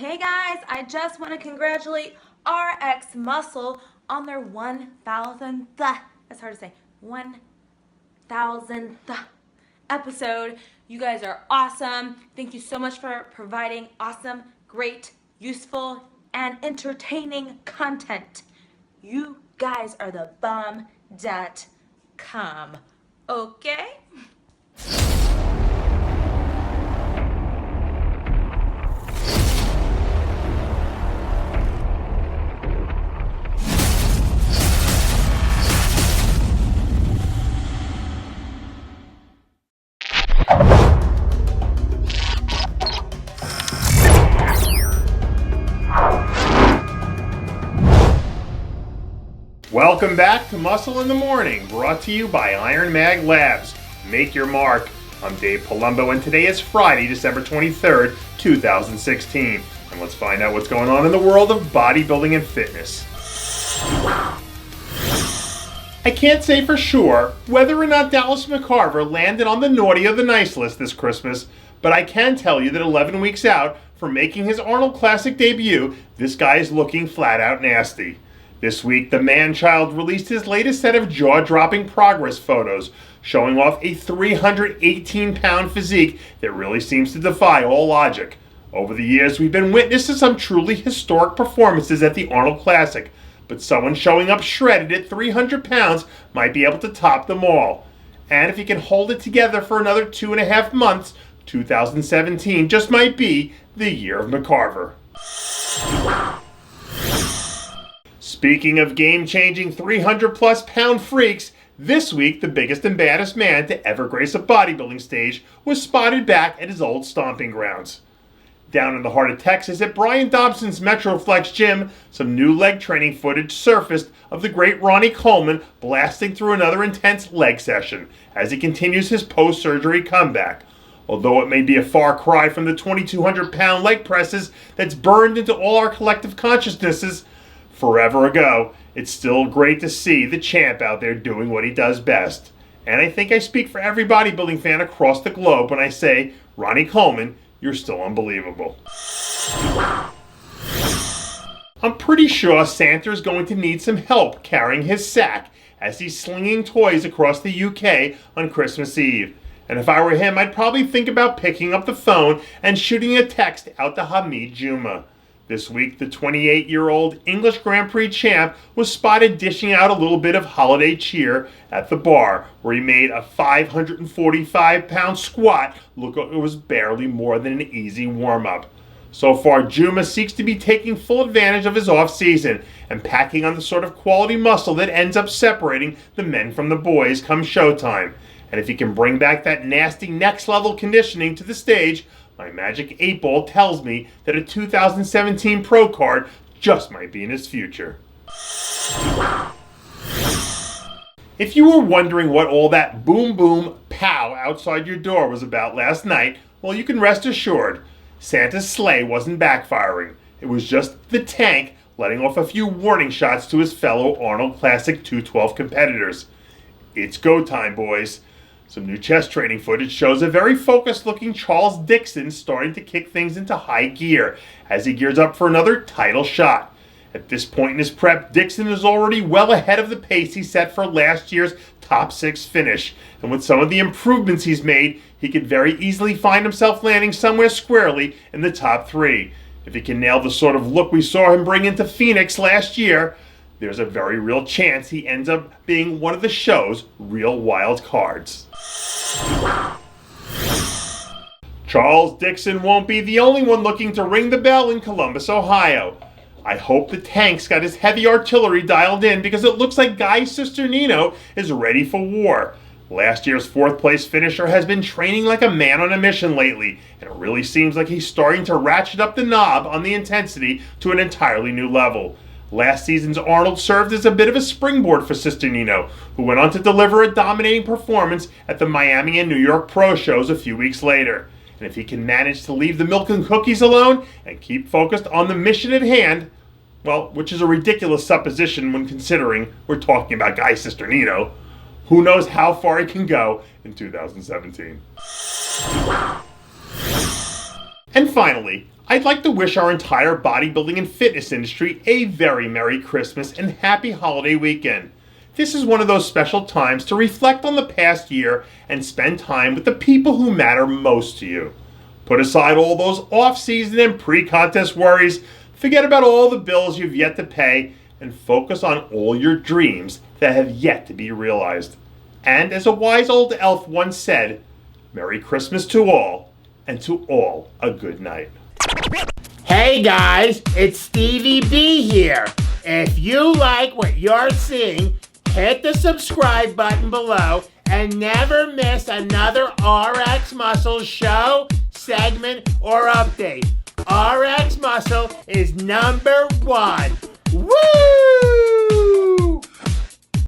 Hey guys, I just want to congratulate RxMuscle on their 1,000th, that's hard to say, 1,000th episode. You guys are awesome. Thank you so much for providing awesome, great, useful, and entertaining content. You guys are the bomb.com. Okay? Welcome back to Muscle in the Morning, brought to you by Iron Mag Labs. Make your mark. I'm Dave Palumbo, and today is Friday, December 23rd, 2016. And let's find out what's going on in the world of bodybuilding and fitness. I can't say for sure whether or not Dallas McCarver landed on the naughty or the nice list this Christmas, but I can tell you that 11 weeks out from making his Arnold Classic debut, this guy is looking flat out nasty. This week, the man-child released his latest set of jaw-dropping progress photos, showing off a 318-pound physique that really seems to defy all logic. Over the years, we've been witness to some truly historic performances at the Arnold Classic, but someone showing up shredded at 300 pounds might be able to top them all. And if he can hold it together for another 2.5 months, 2017 just might be the year of McCarver. Speaking of game-changing 300-plus pound freaks, this week the biggest and baddest man to ever grace a bodybuilding stage was spotted back at his old stomping grounds. Down in the heart of Texas at Brian Dobson's Metroflex gym, some new leg training footage surfaced of the great Ronnie Coleman blasting through another intense leg session as he continues his post-surgery comeback. Although it may be a far cry from the 2,200-pound leg presses that's burned into all our collective consciousnesses forever ago, it's still great to see the champ out there doing what he does best. And I think I speak for every bodybuilding fan across the globe when I say, Ronnie Coleman, you're still unbelievable. I'm pretty sure Santa's going to need some help carrying his sack as he's slinging toys across the UK on Christmas Eve. And if I were him, I'd probably think about picking up the phone and shooting a text out to Hamid Juma. This week, the 28-year-old English Grand Prix champ was spotted dishing out a little bit of holiday cheer at the bar, where he made a 545-pound squat look like it was barely more than an easy warm-up. So far, Juma seeks to be taking full advantage of his off-season and packing on the sort of quality muscle that ends up separating the men from the boys come showtime. And if he can bring back that nasty next-level conditioning to the stage, my magic 8-ball tells me that a 2017 pro card just might be in his future. If you were wondering what all that boom boom pow outside your door was about last night, well, you can rest assured. Santa's sleigh wasn't backfiring. It was just the tank letting off a few warning shots to his fellow Arnold Classic 212 competitors. It's go time, boys. Some new chest training footage shows a very focused-looking Charles Dixon starting to kick things into high gear as he gears up for another title shot. At this point in his prep, Dixon is already well ahead of the pace he set for last year's top 6 finish. And with some of the improvements he's made, he could very easily find himself landing somewhere squarely in the top 3. If he can nail the sort of look we saw him bring into Phoenix last year, there's a very real chance he ends up being one of the show's real wild cards. Charles Dixon won't be the only one looking to ring the bell in Columbus, Ohio. I hope the tank's got his heavy artillery dialed in because it looks like Guy Cisternino is ready for war. Last year's 4th place finisher has been training like a man on a mission lately, and it really seems like he's starting to ratchet up the knob on the intensity to an entirely new level. Last season's Arnold served as a bit of a springboard for Cisternino, who went on to deliver a dominating performance at the Miami and New York Pro shows a few weeks later. And if he can manage to leave the milk and cookies alone and keep focused on the mission at hand, well, which is a ridiculous supposition when considering we're talking about Guy Cisternino, who knows how far he can go in 2017. And finally, I'd like to wish our entire bodybuilding and fitness industry a very Merry Christmas and Happy Holiday Weekend. This is one of those special times to reflect on the past year and spend time with the people who matter most to you. Put aside all those off-season and pre-contest worries, forget about all the bills you've yet to pay, and focus on all your dreams that have yet to be realized. And as a wise old elf once said, Merry Christmas to all, and to all a good night. Hey guys, it's Stevie B here. If you like what you're seeing, hit the subscribe button below and never miss another RX Muscle show, segment, or update. RX Muscle is #1. Woo!